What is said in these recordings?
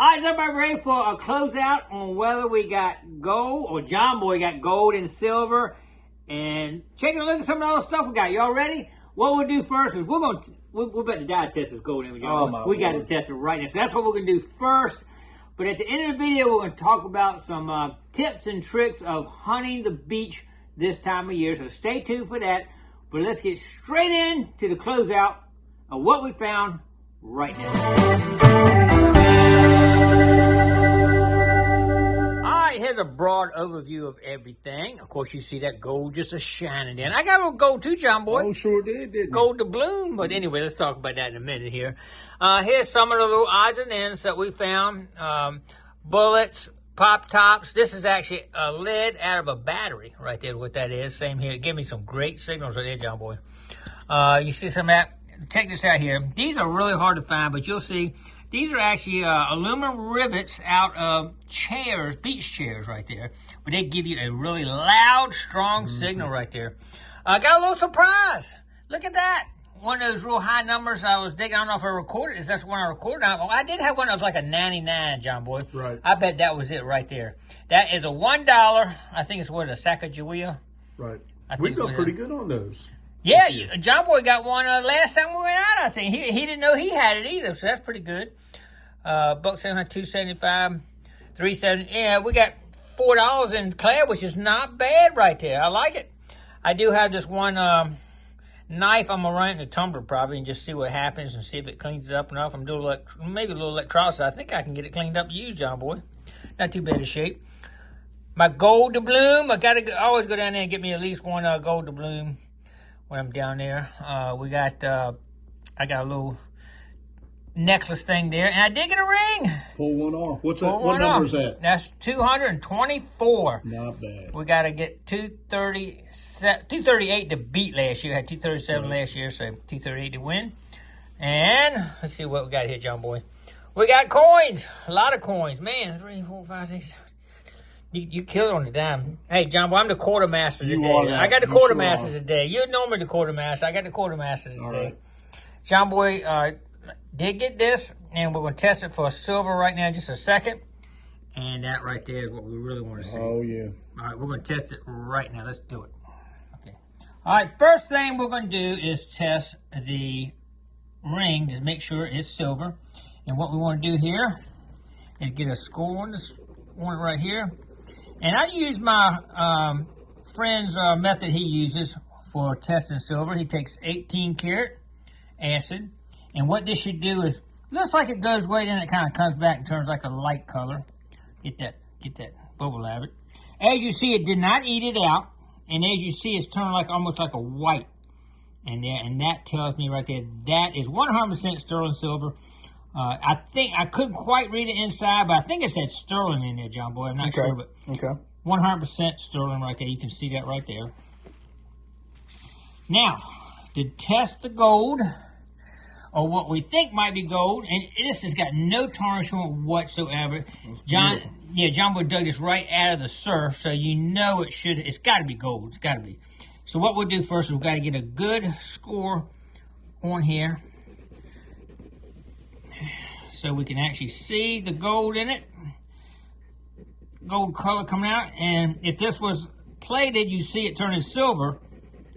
All right, is everybody ready for a closeout on whether we got gold or John Boy got gold and silver? And taking a look at some of the other stuff we got. Y'all ready? What we'll do first is we're about to die test this gold in. We got to test it right now. So that's what we're going to do first. But at the end of the video, we're going to talk about some tips and tricks of hunting the beach this time of year. So stay tuned for that. But let's get straight into the closeout of what we found right now. Alright, here's a broad overview of everything. Of course, you see that gold just a shining in. I got a little gold too, John Boy. Oh, sure did, didn't Gold to bloom. But anyway, let's talk about that in a minute here. Here's some of the little odds and ends that we found. Bullets, pop tops. This is actually a lead out of a battery right there, what that is. Same here. Give me some great signals right there, John Boy. You see some of that? Check this out here. These are really hard to find, but you'll see these are actually aluminum rivets out of chairs, beach chairs right there. But they give you a really loud, strong signal right there. Got a little surprise. Look at that. One of those real high numbers I was digging. I don't know if I recorded this. That's the one I recorded on. Oh, I did have one that was like a 99, John Boy. Right. I bet that was it right there. That is a $1. I think it's what, a Sacagawea? Right. We've done pretty good on those. Yeah, John Boy got one last time we went out, I think. He didn't know he had it either, so that's pretty good. $1.75, $2.75, $3.70. Yeah, we got $4 in clay, which is not bad right there. I like it. I do have this one knife. I'm going to run it in the tumbler probably and just see what happens and see if it cleans up enough. I'm doing maybe a little electrolysis. I think I can get it cleaned up and used, John Boy. Not too bad of shape. My gold to bloom. I got to always go down there and get me at least one gold to bloom. When I'm down there, I got a little necklace thing there, and I did get a ring. Pull one off. What number is that? That's 224. Not bad. We got to get 238 to beat last year. I had 237 last year, so 238 to win. And let's see what we got here, John Boy. We got coins. A lot of coins. Man, 3, 4, 5, 6, 7. You killed on the dime. Hey, John Boy, I'm the quartermaster today. I got the quartermaster today. You're normally the quartermaster. I got the quartermaster today. Right. John Boy did get this, and we're going to test it for a silver right now in just a second. And that right there is what we really want to see. Oh, yeah. All right, we're going to test it right now. Let's do it. Okay. All right, first thing we're going to do is test the ring to make sure it's silver. And what we want to do here is get a score on this one right here. And I use my friend's method he uses for testing silver. He takes 18 karat acid. And what this should do is, looks like it goes away, then it kind of comes back and turns like a light color. Get that bubble out of it. As you see, it did not eat it out. And as you see, it's turned like almost like a white. And that tells me right there, that is 100% sterling silver. I think I couldn't quite read it inside, but I think it said sterling in there, John Boy. I'm not sure, but 100% sterling right there. You can see that right there. Now, to test the gold, or what we think might be gold, and this has got no tarnish on it whatsoever. John Boy dug this right out of the surf, so you know it's got to be gold. It's got to be. So what we'll do first is we've got to get a good score on here, so we can actually see the gold in it. Gold color coming out. And if this was plated, you see it turning silver.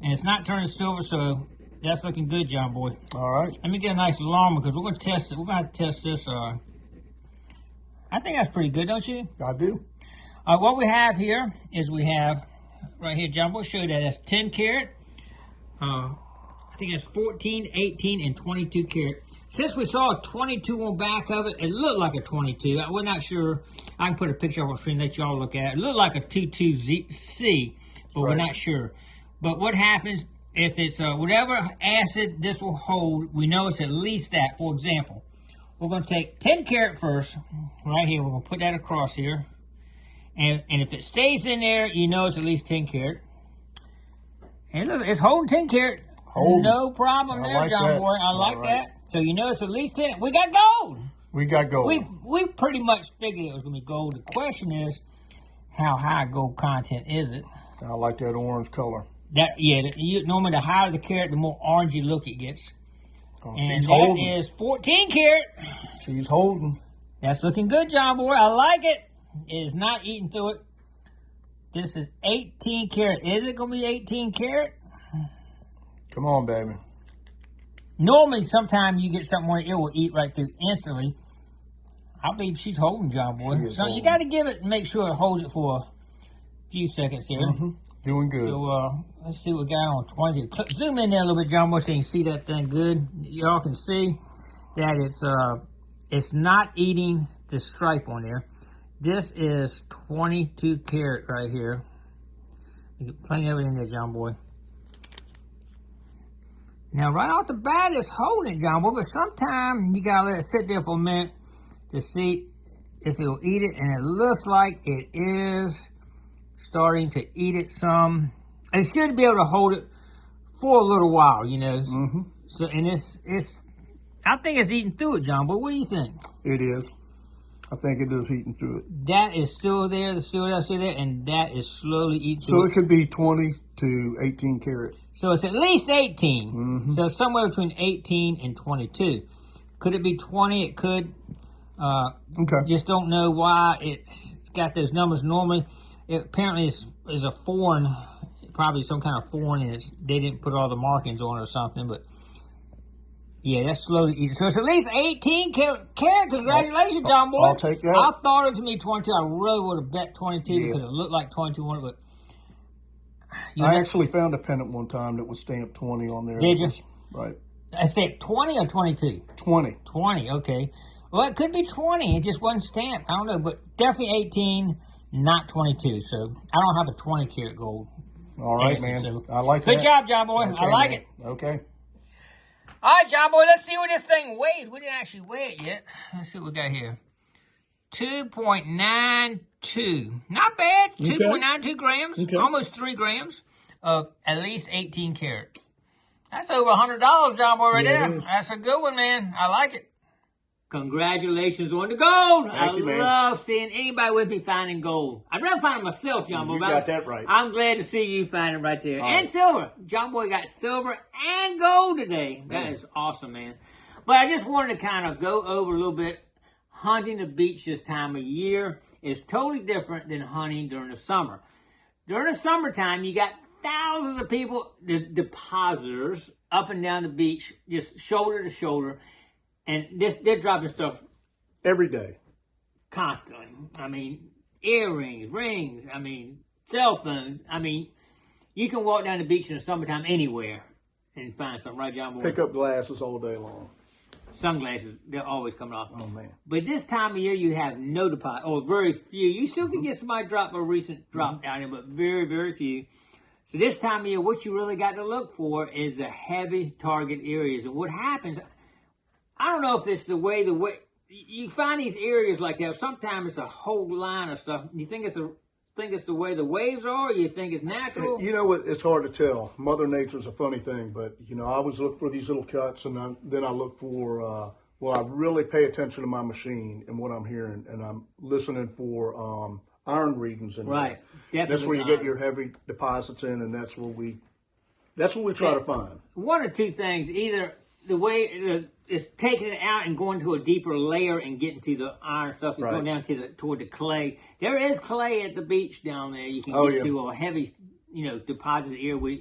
And it's not turning silver, so that's looking good, John Boy. All right. Let me get a nice long one, because we're going to test it. We're going to test this. I think that's pretty good, don't you? I do. What we have here is we have, right here, John Boy, show you that. That's 10 karat. I think that's 14, 18, and 22 karat. Since we saw a 22 on back of it, it looked like a 22. We're not sure. I can put a picture on the screen, let y'all look at it. It looked like a 22C, but we're not sure. But what happens if it's whatever acid this will hold, we know it's at least that. For example, we're going to take 10 karat first, right here. We're going to put that across here. And if it stays in there, you know it's at least 10 karat. And look, it's holding 10 karat. No problem there, John Boy. I like that. So you know it's at least 10. We got gold. We got gold. We pretty much figured it was going to be gold. The question is, how high gold content is it? I like that orange color. Normally the higher the carat, the more orangey look it gets. Oh, and that is 14 karat. She's holding. That's looking good, John Boy. I like it. It is not eating through it. This is 18 karat. Is it going to be 18 karat? Come on, baby. Normally, sometimes you get something where it will eat right through instantly. I believe she's holding, John Boy. So you got to give it and make sure it holds it for a few seconds here. Doing good. So let's see what we got on 20. Zoom in there a little bit, John Boy, so you can see that thing good. Y'all can see that it's not eating the stripe on there. This is 22 karat right here. You get plenty of it in there, John Boy. Now, right off the bat, it's holding it, John Boy, but sometimes you gotta let it sit there for a minute to see if it'll eat it, and it looks like it is starting to eat it some. It should be able to hold it for a little while, you know. So, and I think it's eating through it, John Boy. What do you think? It is. I think it is eating through it. That is still there, still there, and that is slowly eating through it. So it could be 20 to 18 karat. So it's at least 18. So somewhere between 18 and 22. Could it be 20? It could. Okay. Just don't know why it's got those numbers. Normally, it apparently is a foreign, probably some kind of foreign, and they didn't put all the markings on it or something, but yeah, that's slowly eating. So it's at least 18 karat. Congratulations, John Boy. I'll take that. I thought it was going to be 22. I really would have bet 22 because it looked like 22 on it, but I actually found a pendant one time that was stamped 20 on there. Did you? Right. I said 20 or 22? 20. 20, okay. Well, it could be 20. It just wasn't stamped. I don't know, but definitely 18, not 22. So I don't have a 20 karat gold. All right, man. So. I like that. Good job, John Boy. Okay, I like it. Okay. All right, John Boy, let's see what this thing weighs. We didn't actually weigh it yet. Let's see what we got here. 2.92. Not bad. Okay. 2.92 grams. Okay. Almost 3 grams of at least 18 karat. That's over $100, John Boy, right there. That's a good one, man. I like it. Congratulations on the gold. Thank you, man. I love seeing anybody with me finding gold. I'd rather find it myself, John Boy. You got that right. I'm glad to see you find it right there. And silver. John Boy got silver and gold today. That is awesome, man. But I just wanted to kind of go over a little bit. Hunting the beach this time of year is totally different than hunting during the summer. During the summertime, you got thousands of people, the depositors, up and down the beach, just shoulder to shoulder. And they're dropping stuff every day. Constantly. I mean, earrings, rings, I mean, cell phones. I mean, you can walk down the beach in the summertime anywhere and find something, right, John Boy? Pick up glasses all day long. Sunglasses, they're always coming off. Oh, man. But this time of year, you have no deposit, or very few. You still can get somebody drop a recent drop down there, but very, very few. So this time of year, what you really got to look for is the heavy target areas. And what happens, I don't know if it's the way you find these areas like that. Sometimes it's a whole line of stuff. You think it's the way the waves are, or you think it's natural? You know what? It's hard to tell. Mother Nature's a funny thing, but I always look for these little cuts, and then I look for. I really pay attention to my machine and what I'm hearing, and I'm listening for iron readings in right. there. That's where you get your heavy deposits in, and that's what we try to find. One or two things: either the way it's taking it out and going to a deeper layer and getting to the iron stuff and going down toward the clay. There is clay at the beach down there. You can get to a heavy, deposit area where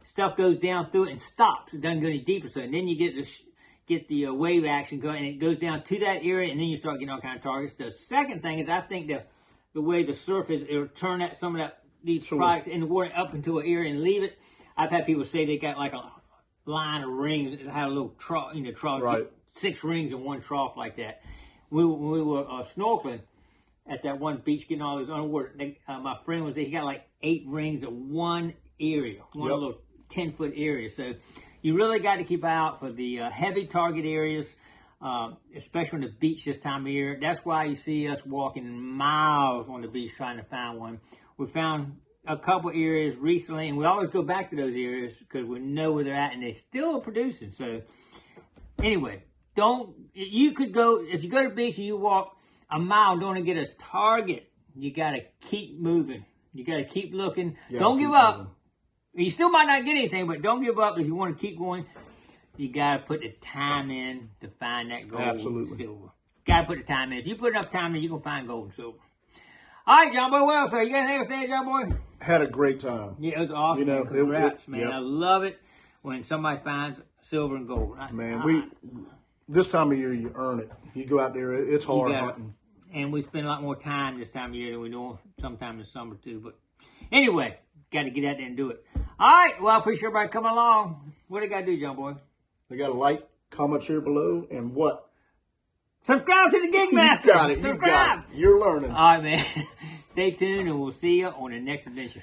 stuff goes down through it and stops. It doesn't go any deeper. So and then you get the wave action going, and it goes down to that area, and then you start getting all kind of targets. The second thing is I think the way the surface, it'll turn these products in the water up into an area and leave it. I've had people say they got like a line of rings that had a little trough, right. 6 rings in one trough like that. When we were snorkeling at that one beach, getting all those underwater, my friend was there. He got like 8 rings in one area, little 10-foot area. So you really got to keep an eye out for the heavy target areas, especially on the beach this time of year. That's why you see us walking miles on the beach trying to find one. We found a couple areas recently, and we always go back to those areas because we know where they're at, and they're still producing. So anyway, if you go to the beach and you walk a mile, don't get a target. You got to keep moving. You got to keep looking. Don't give up. Moving. You still might not get anything, but don't give up if you want to keep going. You got to put the time in to find that gold. Absolutely. Silver. Gotta put the time in. If you put enough time in, you're gonna find gold and silver. All right, John Boy. What else? You got anything else to say, John Boy? Had a great time. Yeah, it was awesome. You know, congrats, man. Yep. I love it when somebody finds silver and gold. Man, this time of year you earn it. You go out there, it's hard hunting. And we spend a lot more time this time of year than we do sometime in summer too. But anyway, got to get out there and do it. All right. Well, I appreciate everybody coming along. What do they got to do, John Boy? They got to like, comment, share below, and what? Subscribe to the Gigmaster. You got it. Subscribe. You got it. You're learning. All right, man. Stay tuned, and we'll see you on the next edition.